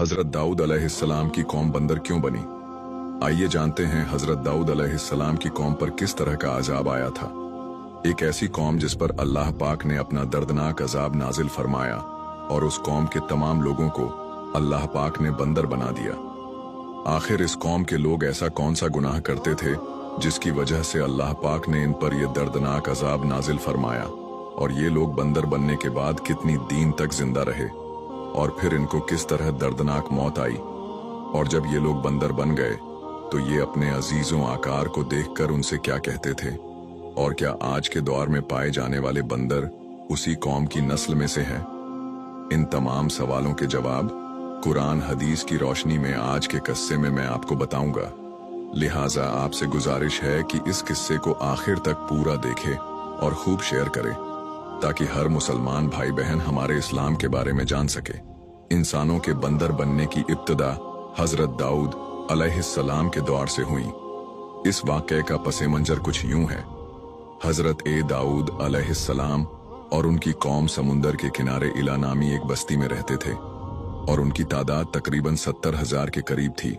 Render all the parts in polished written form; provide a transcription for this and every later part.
हजरत दाऊद अलैहिस्सलाम की कौम बंदर क्यों बनी? आइए जानते हैं हजरत दाऊद अलैहिस्सलाम की कौम पर किस तरह का अजाब आया था। एक ऐसी कौम जिस पर अल्लाह पाक ने अपना दर्दनाक अजाब नाजिल फरमाया और उस कौम के तमाम लोगों को अल्लाह पाक ने बंदर बना दिया। आखिर इस कौम के लोग ऐसा कौन सा गुनाह करते थे जिसकी वजह से अल्लाह पाक ने इन पर यह दर्दनाक अजाब नाजिल फरमाया, और ये लोग बंदर बनने के बाद कितनी दीन तक जिंदा रहे, और फिर इनको किस तरह दर्दनाक मौत आई। और जब ये लोग बंदर बन गए तो ये अपने अजीजों आकार को देखकर उनसे क्या कहते थे, और क्या आज के दौर में पाए जाने वाले बंदर उसी कौम की नस्ल में से हैं? इन तमाम सवालों के जवाब कुरान हदीस की रोशनी में आज के किस्से में मैं आपको बताऊंगा। लिहाजा आपसे गुजारिश है कि इस किस्से को आखिर तक पूरा देखें और खूब शेयर करें, ताकि हर मुसलमान भाई बहन हमारे इस्लाम के बारे में जान सके। इंसानों के बंदर बनने की इब्तिदा हजरत दाऊद अलैहिस्सलाम के दौर से हुई। इस वाक़े का पसे मंजर कुछ यूं है। हजरत दाऊद अलैहिस्सलाम और उनकी कौम समुंदर के किनारे इला नामी एक बस्ती में रहते थे, और उनकी तादाद तकरीबन 70,000 के करीब थी।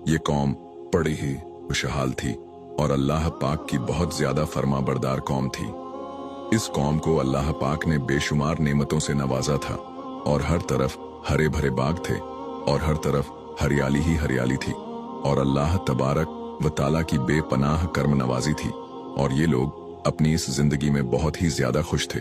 ये कौम बड़ी ही खुशहाल थी और अल्लाह पाक की बहुत ज्यादा फर्मा बरदार कौम थी। इस कौम को अल्लाह पाक ने बेशुमार नेमतों से नवाजा था, और हर तरफ हरे भरे बाग थे और हर तरफ हरियाली ही हरियाली थी, और अल्लाह तबारक व ताला की बेपनाह कर्म नवाजी थी, और ये लोग अपनी इस जिंदगी में बहुत ही ज्यादा खुश थे।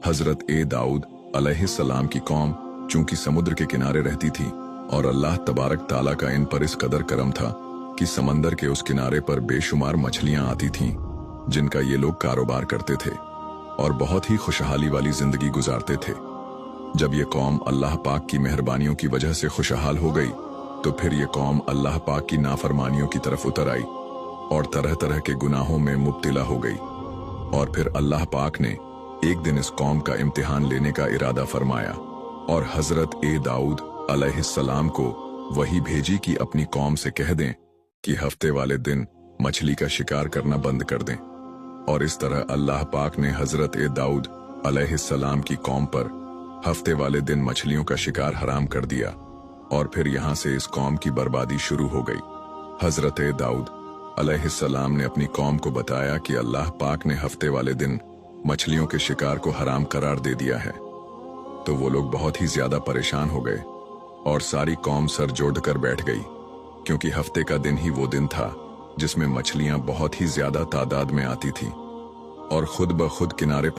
हजरत दाऊद अलैहिस्सलाम की कौम चूंकि समुद्र के किनारे रहती थी, और अल्लाह तबारक ताला का इन पर इस कदर करम था कि समंदर के उस किनारे पर बेशुमार मछलियां आती थीं, जिनका ये लोग कारोबार करते थे और बहुत ही खुशहाली वाली जिंदगी गुजारते थे। जब ये कौम अल्लाह पाक की मेहरबानियों की वजह से खुशहाल हो गई, तो फिर ये कौम अल्लाह पाक की नाफरमानियों की तरफ उतर आई और तरह तरह के गुनाहों में मुब्तिला हो गई। और फिर अल्लाह पाक ने एक दिन इस कौम का इम्तिहान लेने का इरादा फरमाया, और हजरत दाऊद अलैहिस्सलाम को वही भेजी कि अपनी कौम से कह दें कि हफ्ते वाले दिन मछली का शिकार करना बंद कर दें। और इस तरह अल्लाह पाक ने हजरत दाऊद अलैहिस्सलाम की कौम पर हफ्ते वाले दिन मछलियों का शिकार हराम कर दिया, और फिर यहाँ से इस कौम की बर्बादी शुरू हो गई। हजरत दाऊद अलैहिस्सलाम ने अपनी कौम को बताया कि अल्लाह पाक ने हफ्ते वाले दिन मछलियों के शिकार को हराम करार दे दिया है। तो वो लोग बहुत ही ज्यादा परेशान हो गए और सारी कौम सर जोड़कर बैठ गई, क्योंकि हफ्ते का दिन ही वो दिन था जिसमें मछलियां बहुत ही ज्यादा तादाद में आती थी और खुद ब खुद किनारे